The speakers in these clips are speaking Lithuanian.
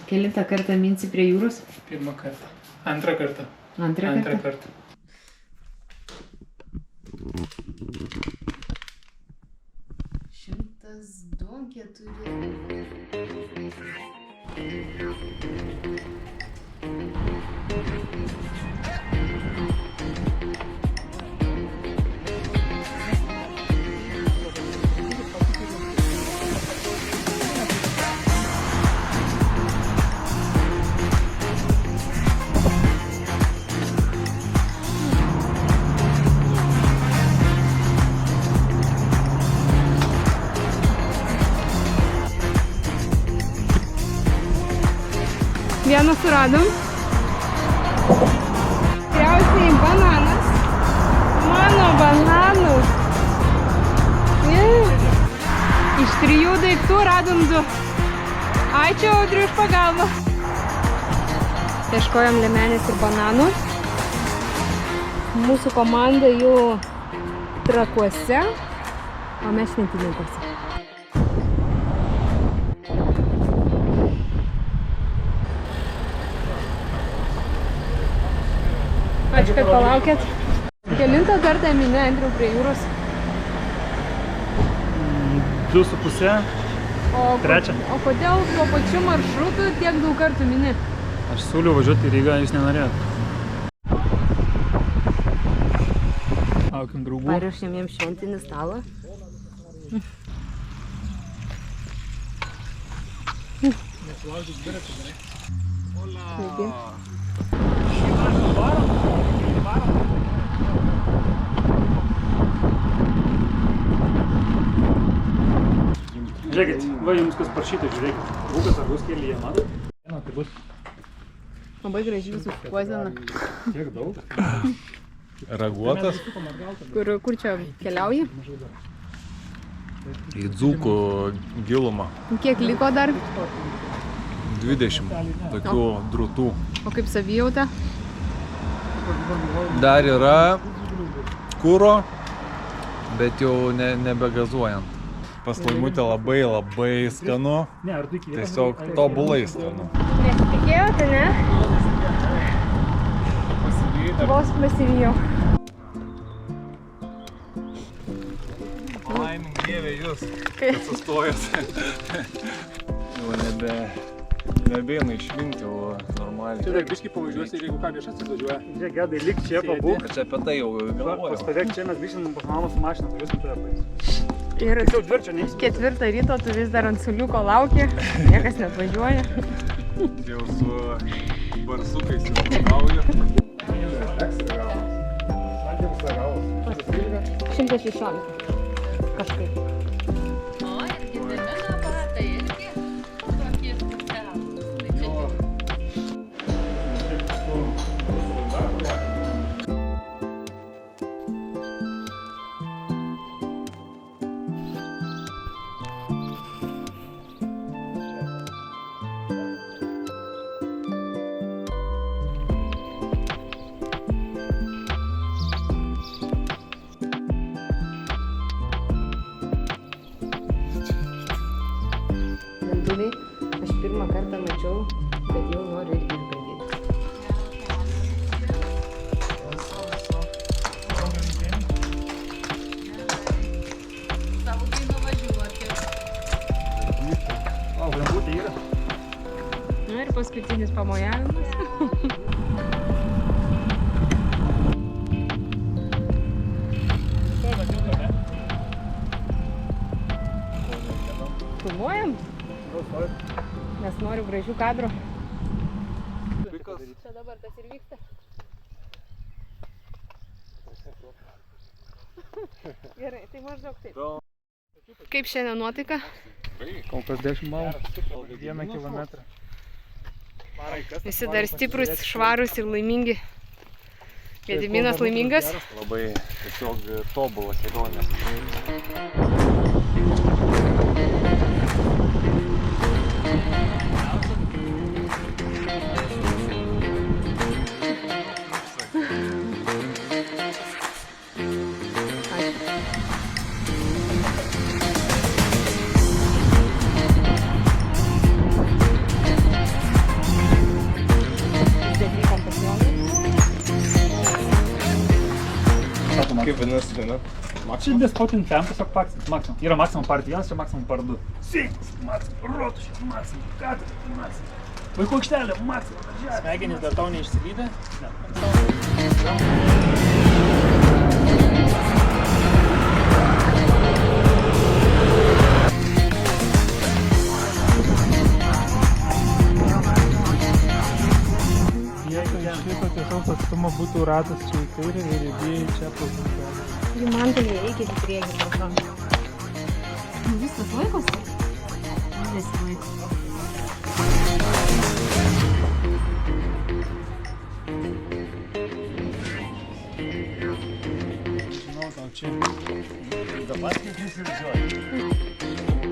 Kelintą kartą minsi prie jūros? Pirmą kartą. Antrą kartą. Antrą kartą. Šimtas du, 4. Vieną suradom. Tikriausiai bananas. Mano bananas. Iš 3 daiktų radom 2. Ačiū Audriui už pagalbą. Ieškojom liemenės ir bananų. Mūsų komanda jau Trakuose, o mes Šventininkuose. Ačiū, kad palaukėt. Kelintą kartą mini, Andriau, prie jūros? 2,5. Trečią. O kodėl tuo pačiu maršrutu tiek daug kartų mini? Aš siūliau važiuoti į Rygą, jūs nenorėjot. Laukiam draugų. Paruošėm jiems šventinį stalą. Nesulaužys dviratį, gerai? Sveiki. Žiūrėkit, va jums kas parašyta, žiūrėkit. Būkas ar bus kelyje, matot? Tai bus. Labai gražiai jūsų pozina. Tiek daug. Raguotas. Kur čia keliauji? Į Dzūkų gilumą. Kiek liko dar? 20 tokių drūtų. O kaip savijauta? Dar yra kuro, bet jau nebegazuojant. Pas Laimutę labai skanu, tiesiog tobulai skanu. Nesitikėjote, ne? Vos pasivijau. Laimink Dieve jūs, kad sustojęs. Jau nebeina išminti, o normaliai. Čia dar biškį pavažiuosi ir jeigu ką viešas atvažiuoja. Žiūrėk, Gedai, lik čia pabūk. Čia apie tai jau galvoju. Pastovėk čia, mes grįžtam pas mamą su mašina, važiuosim tave paės. Ir Tiksliau dvirčio neįsim. 4 ryto tu vis dar ant suliuko lauki, niekas netvažiuoja. Jau su barsukais įsirauju. 116 kažkaip. Aš pirmą kartą mačiau, kad jau noriu irgi pradėti. Savo tai nuvažiuoti. O, lemputė yra. Na ir paskutinis pamojavimas. Filmuojam? Nes noriu gražių kadrų. Čia dabar tas ir vyksta. Gerai, tai maždaug taip. Kaip šiandien nuotaika? Kol kas 10 balų. 1 kilometrą. Visi dar stiprus, švarus ir laimingi. Gediminas laimingas. Labai tiesiog tobulas kelionės. sako Kaip vadinasi daina? Čia despotin ten tiesiog maksimum. Yra maksimum part 1, čia maksimum part 2. Sveikas, maksimum, rotušė, maksimum, katras, maksimum. Vaikų aikštelė, maksimum. Smegenys dar tau neišsilydė? Jeigu iš šito tiesiog atstumo būtų ratas čia į kairę ir įdėjai čia pasukęs. Jų man tai nereikia į priekį, prašom. Viskas laikosi? Visi laikosi. Žinau, tau čia. Dabar kaip jūs įvažiuoji.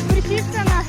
Причипсана.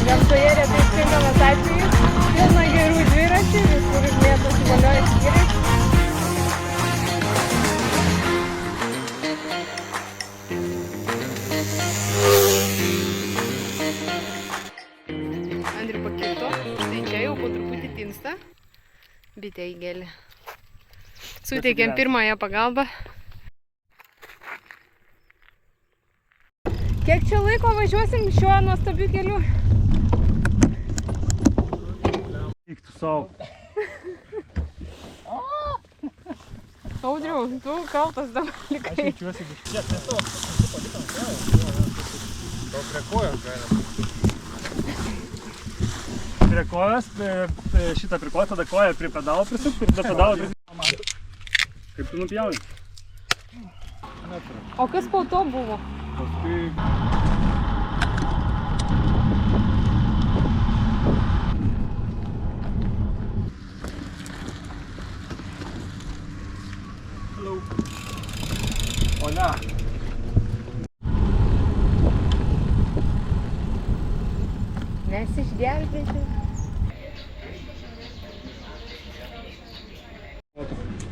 Gamtoje retai stinkamas atvejis, pilna gerų dviračių, visur mėtosi valiojasi dviračiai. Andriu pakirto, štai čia jau po truputį tinsta, bitė į gėlį. Suteikėm pirmąją pagalbą. Kiek čia laiko važiuosim šiuo nuostabiu keliu? Eik tu savo. Audriau, tu kaltas dabar likai. Jaučiuosi biškai. Gal prie kojos galima. Prie kojos, šitą prie kojos, tada koją prie pedalo prisukti ir tada pedalą prisukti. Kaip tu nupjauni? O kas po to buvo? Paskui O ne. Mes išgelbėti.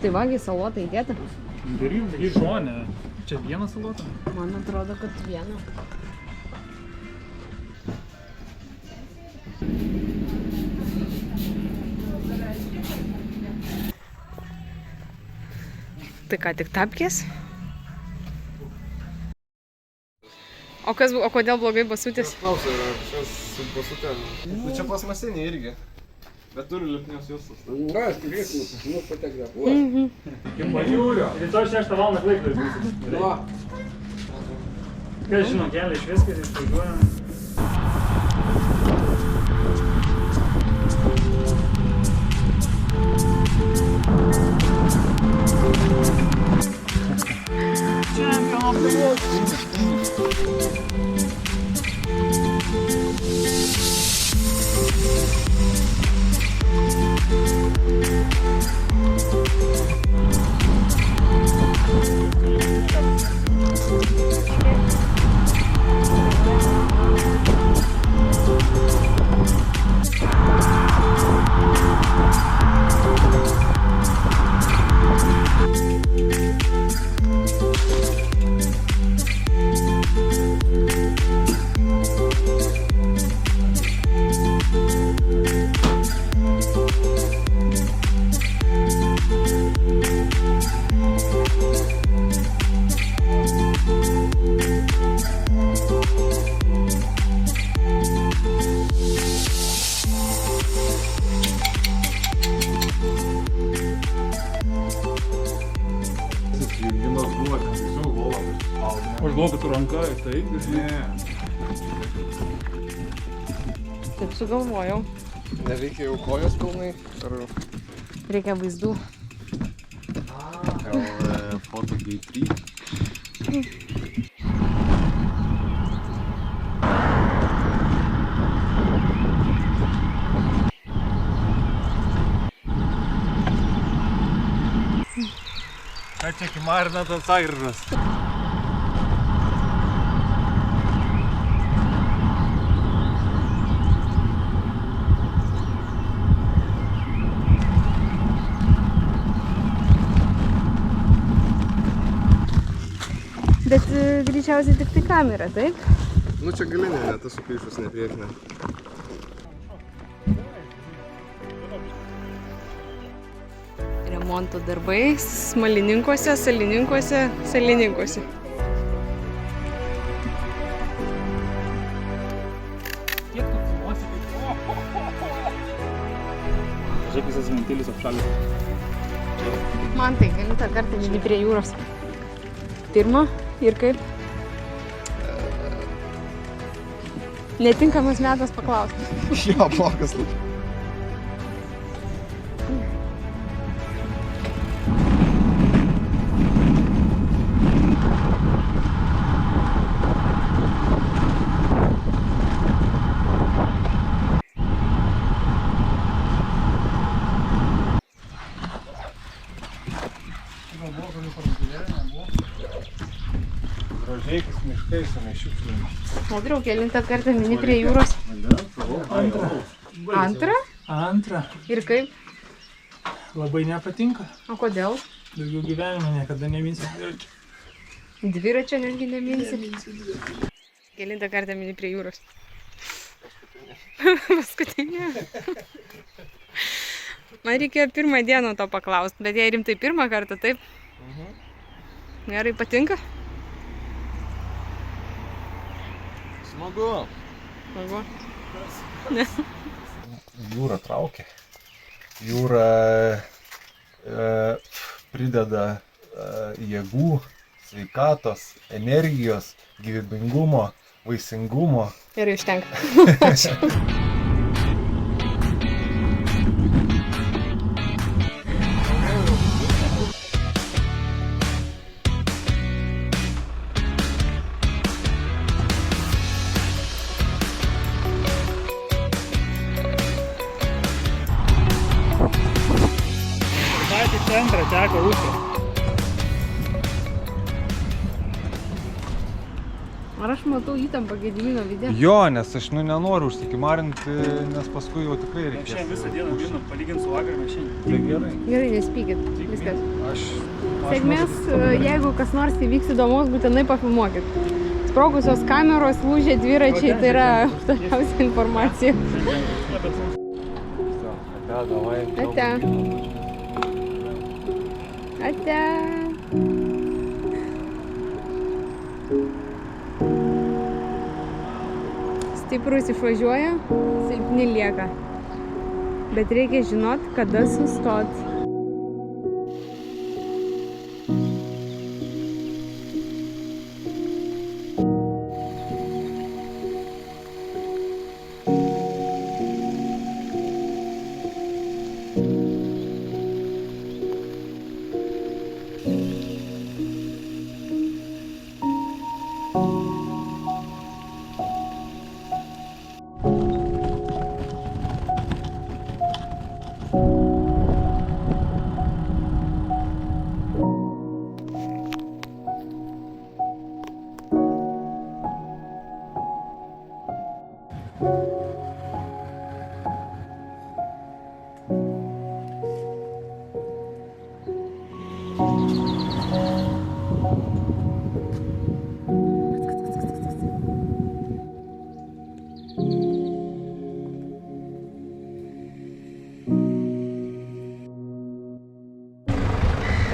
Tai vagi salotą įdėta? Į žonę. Čia vieną salotą? Man atrodo, kad vieną. Tai ką, tik tapkės? O kodėl blogai basutės? Klausia, yra kažkas su basutėm. Nu čia plasmasinė irgi. Bet turi lipnios juostos. Na, aš turėsiu nufotografuoti. Kaip pajūrio. Rytoj 6 valandą Klaipėdoje būsim. Nu, Kas žino, kelią iš viskas, įskaičiuojam. Aš galvoju, kad tu ranka ir tai. Ne. Taip sugalvojau. Nereikia jau kojos pilnai? Ar Reikia vaizdų. gal foto G3? Ką čia kimarina tas airžas? Bet greičiausiai tik tai kamera, taip? Nu čia galinė, net esu paišus, ne priekinė. Remonto darbai Smalininkuose, Salininkuose, Salininkuose. Kiek tu filmuosi, Žiūrėk, visas ventilis apšalęs. Man tai gali tą kartą mini prie jūros. Pirma ir kaip? Netinkamas metas paklausti. Jo, blogas. Rožeikis miškai su nešiukšlėmis. Audriau, kelintą kartą mini prie jūros. Antrą? Antra. Ir kaip? Labai nepatinka. O kodėl? Daugiau gyvenime niekada neminsiu dviračio. Dviračio netgi neminsi. Kelintą kartą mini prie jūros. Paskutinė. Man reikėjo pirmą dieną to paklausti, bet jei rimtai pirmą kartą, taip? Gerai, patinka? Smagu. Smagu. Jūra traukia. Jūra prideda jėgų, sveikatos, energijos, gyvybingumo, vaisingumo. Ir užtenka. Patį centrą teko upė. Ar aš matau įtampą Gedimino vidė? Jo, nes aš nenoriu užsikimarinti, nes paskui jau tikrai reikės. Šiandien visą dieną vieną palyginti su vakar mes šiandien. Tai gerai. Gerai, nespykit. Viskas. Aš Sėkmės, jeigu kas nors įvyks įdomus, būtinai pafilmuokit. Sprogusios kameros, lūžė dviračiai, tai yra aktualiausia informacija. Ate. Ate. Stiprus išvažiuoja, silpni lieka. Bet reikia žinot, kada sustot.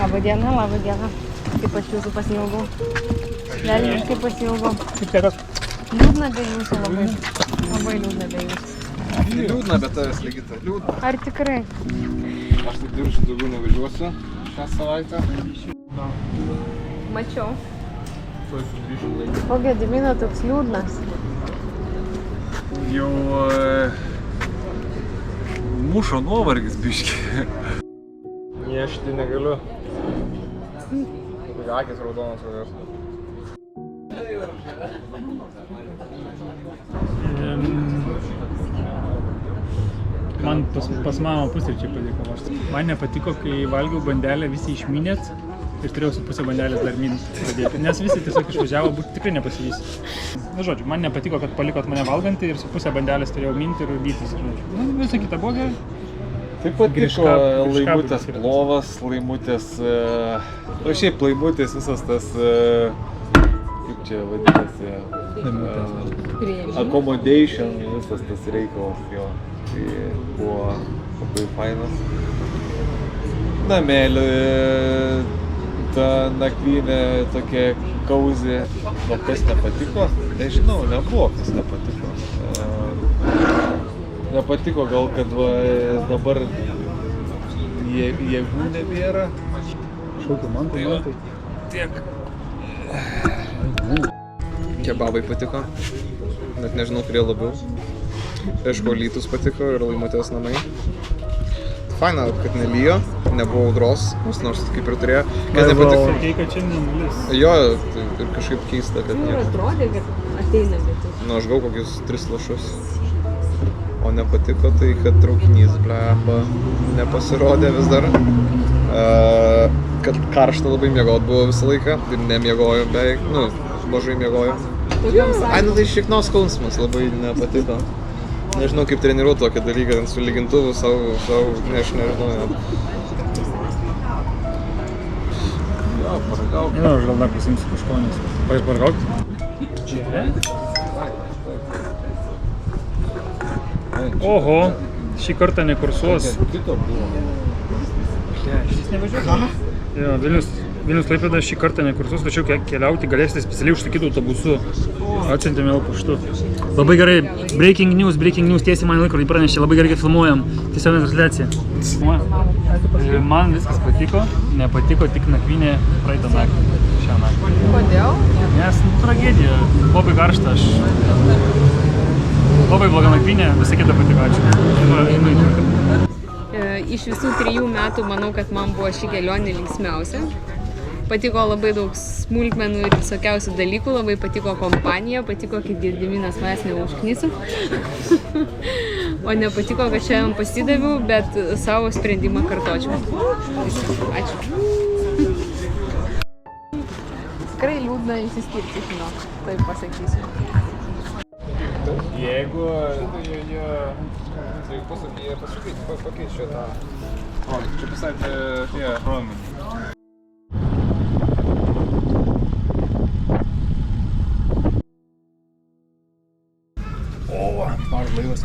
Labą dieną, labą dieną. Kaip aš jūsų pasiilgau. Velniškai pasiilgau. Kaip tėkas? Liūdna be jūsų labai. Labai liūdna be jūsų. Liūdna, bet tavęs Ligita. Liūdna. Ar tikrai? Aš tai diržų daugiau nevažiuosiu šią savaitę. Mačiau. Tuoj sugrįšiu laiką. O Gedimino toks liūdnas. jau mušo nuovargis biški. Niešti negaliu. Akis raudonas kokios. Man pas mamą pusryčiai patiko. Man nepatiko, kai valgiau bandelę, visi išminėt ir turėjau su pusę bandelės dar minti pradėti, nes visi tiesiog išvažiavo, būt tikrai nepasivys. Na, žodžiu, man nepatiko, kad palikot mane valgantį ir su pusę bandelės turėjau minti ir vytis. Nu, visą kitą buvo gerai. Taip pat Grįžka- laimutės grįžka- plovas, laimutės, o šiaip laimutės visas tas, kaip čia vadinasi, accommodation, visas tas reikalas jo. Tai buvo labai fainas. Namėlį, ta nakvynė tokia kauzė. O kas nepatiko? Nežinau, nebuvo kas nepatiko. Nepatiko gal, kad va, dabar jėgų nebėra. Šaukiu man, tai man tai. Tiek. Kebabai patiko. Net nežinau, kurie labiau. Aišku, Alytus patiko ir Laimutės namai. Faina, kad nelijo, nebuvo audros, nors kaip ir turėjo. Kas nepatiko? Sakei, kad šiandien nulis. Jo, tai ir kažkaip keista, kad Nu, ir nieko. atrodė, kad ateina lietus. Nu, aš gavau kokius 3 lašus. O nepatiko tai, kad traukinys, blemba, nepasirodė vis dar. Kad karšta labai miegot buvo visą laiką ir nemiegojom beveik, nu, mažai miegojom. Ai, nu tai šiek tiek skausmas labai nepatiko. Nežinau, kaip treniruoti tokį dalyką, ten su lygintuvu savo, aš nežinau. Jo, paragauk. Nežinau, aš gal dar pasimsiu kažko, nes paragauk. Čia. Oho, šį kartą nekursuos. Kito buvo. Šis nevažiuoja? Jo, Vilnius Klaipėda šį kartą nekursuos, tačiau keliauti galėsite specialiai užsakytų autobusu. Atsiuntėme vėl paštu. Labai gerai, breaking news, tiesiai man laikrodį pranešė, labai gerai, kad filmuojam tiesioginę transliaciją. Man viskas patiko, nepatiko tik nakvynė praeitą naktį, šią naktį. Kodėl? Nes tragedija, labai karšta, aš labai bloga nakvynė, visą kitą patiko, ačiū. Einu į turką. Iš visų 3 metų manau, kad man buvo ši kelionė linksmiausia. Patiko labai daug smulkmenų ir visokiausių dalykų, labai patiko kompanija, patiko, kad Gediminas manęs neužkniso. O nepatiko, kad šiandien pasidaviau, bet savo sprendimą kartočiau. Ačiū. Tikrai liūdna įsiskirti, žinok, taip pasakysiu. Jeigu tai pakeičia tą. O, čia pasakė tie rominį. O, mažas laivas.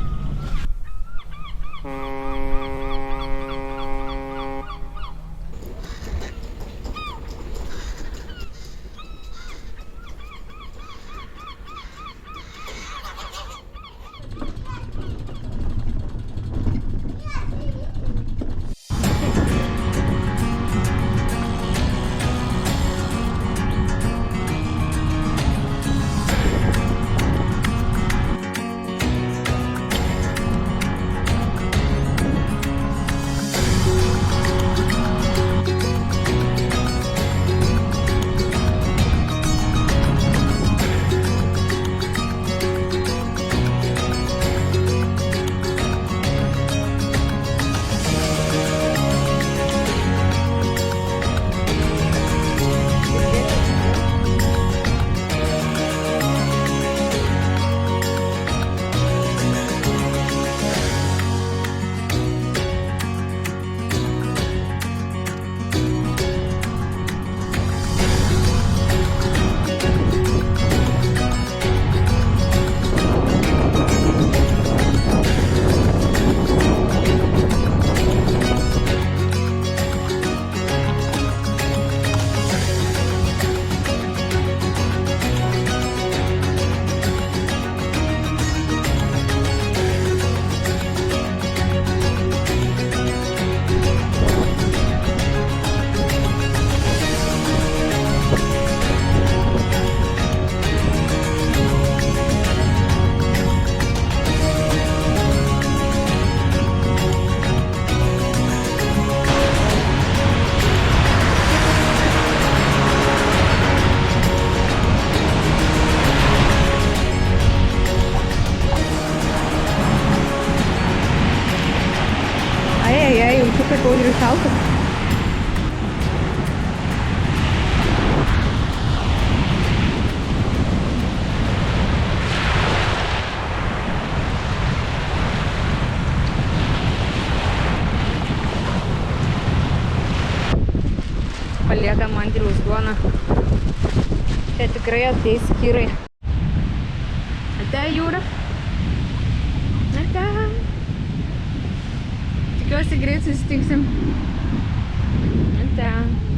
Jaučiu, kad audriui šalta. paliekam Andriaus duoną. Čia tikrai ateis kirai. Ate, Jūra. Ate. Tikiuosi greit susitiksim. Ate.